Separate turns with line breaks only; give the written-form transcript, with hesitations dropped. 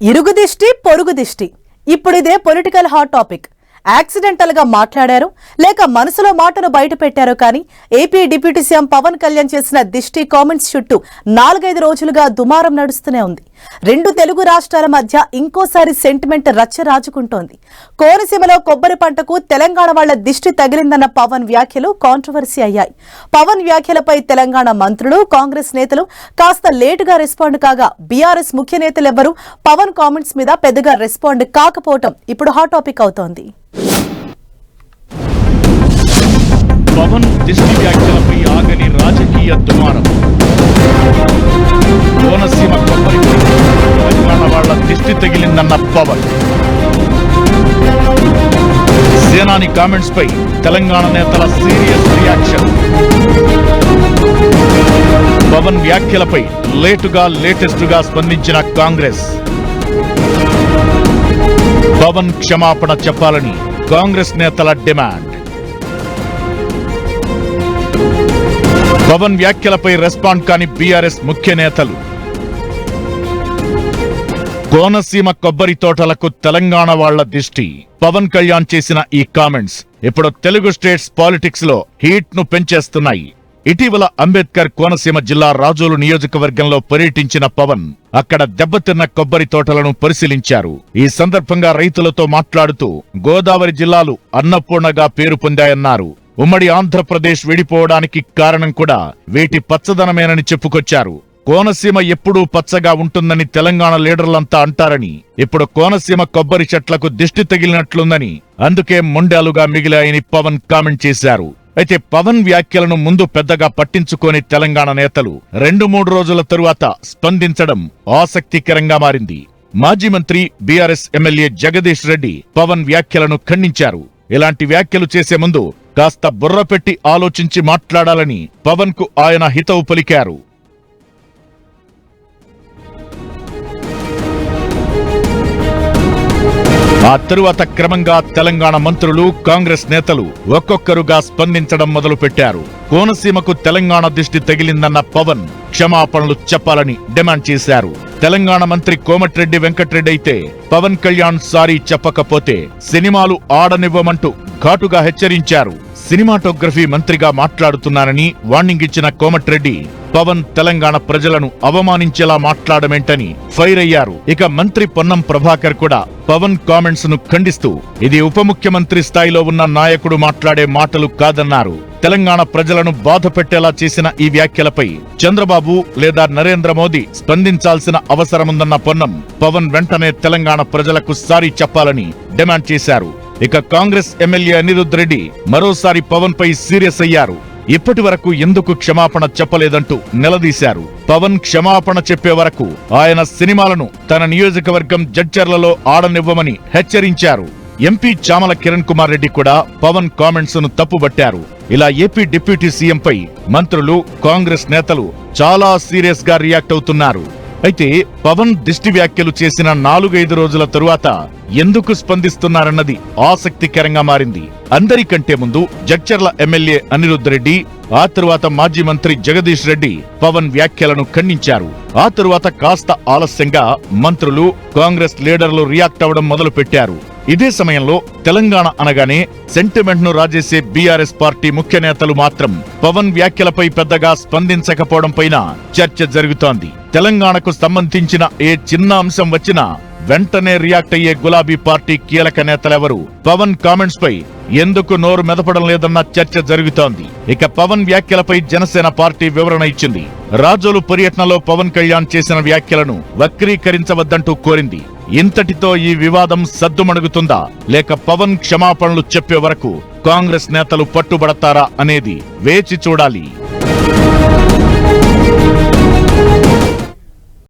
ఇరుగు దిష్టి పొరుగు దిష్టి ఇప్పుడు ఇదే పొలిటికల్ హాట్ టాపిక్. యాక్సిడెంటల్ గా మాట్లాడారు లేక మనసులో మాటను బయట పెట్టారు కానీ AP deputy CM Pawan Kalyan చేసిన దిష్టి కామెంట్స్ చుట్టూ 4-5 రోజులుగా దుమారం నడుస్తూనే ఉంది. రెండు తెలుగు రాష్ట్రాల మధ్య ఇంకోసారి సెంటిమెంట్ రచ్చ రాజుకుంటోంది. కోనసీమలో కొబ్బరి పంటకు తెలంగాణ వాళ్ల దిష్టి తగిలిందన్న పవన్ వ్యాఖ్యలు కాంట్రవర్సీ అయ్యాయి. పవన్ వ్యాఖ్యలపై తెలంగాణ మంత్రులు, కాంగ్రెస్ నేతలు కాస్త లేటుగా రెస్పాండ్ కాగా బీఆర్ఎస్ ముఖ్య నేతలెవ్వరూ పవన్ కామెంట్స్ మీద పెద్దగా రెస్పాండ్ కాకపోవడం ఇప్పుడు హాట్ టాపిక్ అవుతోంది.
పవన్ దిష్టి వ్యాఖ్యలపై ఆగని రాజకీయ దుమారం. కోనసీమ కొబ్బరి తెలంగాణ వాళ్ల దిష్టి తగిలిందన్న పవన్. సేనాని కామెంట్స్ పై తెలంగాణ నేతల సీరియస్ రియాక్షన్. పవన్ వ్యాఖ్యలపై లేటెస్ట్ గా స్పందించిన కాంగ్రెస్. పవన్ క్షమాపణ చెప్పాలని కాంగ్రెస్ నేతల డిమాండ్. పవన్ వ్యాఖ్యలపై రెస్పాండ్ కాని బీఆర్ఎస్ ముఖ్య నేతలు. కోనసీమ కొబ్బరి తోటలకు తెలంగాణ వాళ్ల దిష్టి. పవన్ కళ్యాణ్ చేసిన ఈ కామెంట్స్ ఇప్పుడు తెలుగు స్టేట్స్ పాలిటిక్స్ లో హీట్ ను పెంచేస్తున్నాయి. ఇటీవల అంబేద్కర్ కోనసీమ జిల్లా రాజోలు నియోజకవర్గంలో పర్యటించిన పవన్ అక్కడ దెబ్బతిన్న కొబ్బరి తోటలను పరిశీలించారు. ఈ సందర్భంగా రైతులతో మాట్లాడుతూ గోదావరి జిల్లాలు అన్నపూర్ణగా పేరు పొందాయన్నారు. ఉమ్మడి ఆంధ్రప్రదేశ్ విడిపోవడానికి కారణం కూడా వీటి పచ్చదనమేనని చెప్పుకొచ్చారు. కోనసీమ ఎప్పుడూ పచ్చగా ఉంటుందని తెలంగాణ లీడర్లంతా అంటారని, ఇప్పుడు కోనసీమ కొబ్బరి చెట్లకు దిష్టి తగిలినట్లుందని, అందుకే మొండాలుగా మిగిలాయని పవన్ కామెంట్ చేశారు. అయితే పవన్ వ్యాఖ్యలను ముందు పెద్దగా పట్టించుకోని తెలంగాణ నేతలు 2-3 రోజుల తరువాత స్పందించడం ఆసక్తికరంగా మారింది. మాజీ మంత్రి బీఆర్ఎస్ ఎమ్మెల్యే జగదీష్ రెడ్డి పవన్ వ్యాఖ్యలను ఖండించారు. ఇలాంటి వ్యాఖ్యలు చేసే ముందు కాస్త బుర్ర పెట్టి ఆలోచించి మాట్లాడాలని పవన్ కు ఆయన హితవు పలికారు. ఆ తరువాత క్రమంగా తెలంగాణ మంత్రులు, కాంగ్రెస్ నేతలు ఒక్కొక్కరుగా స్పందించడం మొదలుపెట్టారు. కోనసీమకు తెలంగాణ దిష్టి తగిలిందన్న పవన్ క్షమాపణలు చెప్పాలని డిమాండ్ చేశారు. తెలంగాణ మంత్రి కోమటిరెడ్డి వెంకటరెడ్డి అయితే పవన్ కళ్యాణ్ సారీ చెప్పకపోతే సినిమాలు ఆడనివ్వమంటూ ఘాటుగా హెచ్చరించారు. సినిమాటోగ్రఫీ మంత్రిగా మాట్లాడుతున్నానని వార్నింగ్ ఇచ్చిన కోమటిరెడ్డి పవన్ తెలంగాణ ప్రజలను అవమానించేలా మాట్లాడమేంటని ఫైర్ అయ్యారు. ఇక మంత్రి పొన్నం ప్రభాకర్ కూడా పవన్ కామెంట్స్ ను ఖండిస్తూ ఇది ఉప ముఖ్యమంత్రి స్థాయిలో ఉన్న నాయకుడు మాట్లాడే మాటలు కాదన్నారు. తెలంగాణ ప్రజలను బాధ పెట్టేలా చేసిన ఈ వ్యాఖ్యలపై చంద్రబాబు లేదా నరేంద్ర మోదీ స్పందించాల్సిన అవసరముందన్న పొన్నం పవన్ వెంటనే తెలంగాణ ప్రజలకు సారీ చెప్పాలని డిమాండ్ చేశారు. ఇక కాంగ్రెస్ ఎమ్మెల్యే అనిరుద్ రెడ్డి మరోసారి పవన్ పై సీరియస్ అయ్యారు. ఇప్పటి వరకు ఎందుకు క్షమాపణ చెప్పలేదంటూ నిలదీశారు. పవన్ క్షమాపణ చెప్పే వరకు ఆయన సినిమాలను తన నియోజకవర్గం జడ్చర్లలో ఆడనివ్వమని హెచ్చరించారు. ఎంపీ చామల కిరణ్ కుమార్ రెడ్డి కూడా పవన్ కామెంట్స్ ను తప్పుబట్టారు. ఇలా ఏపీ డిప్యూటీ సీఎంపై మంత్రులు, కాంగ్రెస్ నేతలు చాలా సీరియస్ గా రియాక్ట్ అవుతున్నారు. అయితే పవన్ దిష్టి వ్యాఖ్యలు చేసిన 4-5 రోజుల తరువాత ఎందుకు స్పందిస్తున్నారన్నది ఆసక్తికరంగా మారింది. అందరికంటే ముందు జడ్చర్ల ఎమ్మెల్యే అనిరుద్ రెడ్డి, ఆ తరువాత మాజీ మంత్రి జగదీష్ రెడ్డి పవన్ వ్యాఖ్యలను ఖండించారు. ఆ తరువాత కాస్త ఆలస్యంగా మంత్రులు, కాంగ్రెస్ లీడర్లు రియాక్ట్ అవడం మొదలుపెట్టారు. ఇదే సమయంలో తెలంగాణ అనగానే సెంటిమెంట్ ను రాజేసే బీఆర్ఎస్ పార్టీ ముఖ్య నేతలు మాత్రం పవన్ వ్యాఖ్యలపై పెద్దగా స్పందించకపోవడం పైన చర్చ జరుగుతోంది. తెలంగాణకు సంబంధించిన ఏ చిన్న అంశం వచ్చినా వెంటనే రియాక్ట్ అయ్యే గులాబీ పార్టీ కీలక నేతలెవరు పవన్ కామెంట్స్ పై ఎందుకు నోరు మెదపడం లేదన్న చర్చ జరుగుతోంది. ఇక పవన్ వ్యాఖ్యలపై జనసేన పార్టీ వివరణ ఇచ్చింది. రాజోలు పర్యటనలో పవన్ కళ్యాణ్ చేసిన వ్యాఖ్యలను వక్రీకరించవద్దంటూ కోరింది. ఇంతటితో ఈ వివాదం సద్దుమణుగుతుందా లేక పవన్ క్షమాపణలు చెప్పే వరకు కాంగ్రెస్ నేతలు పట్టుబడతారా అనేది వేచి చూడాలి.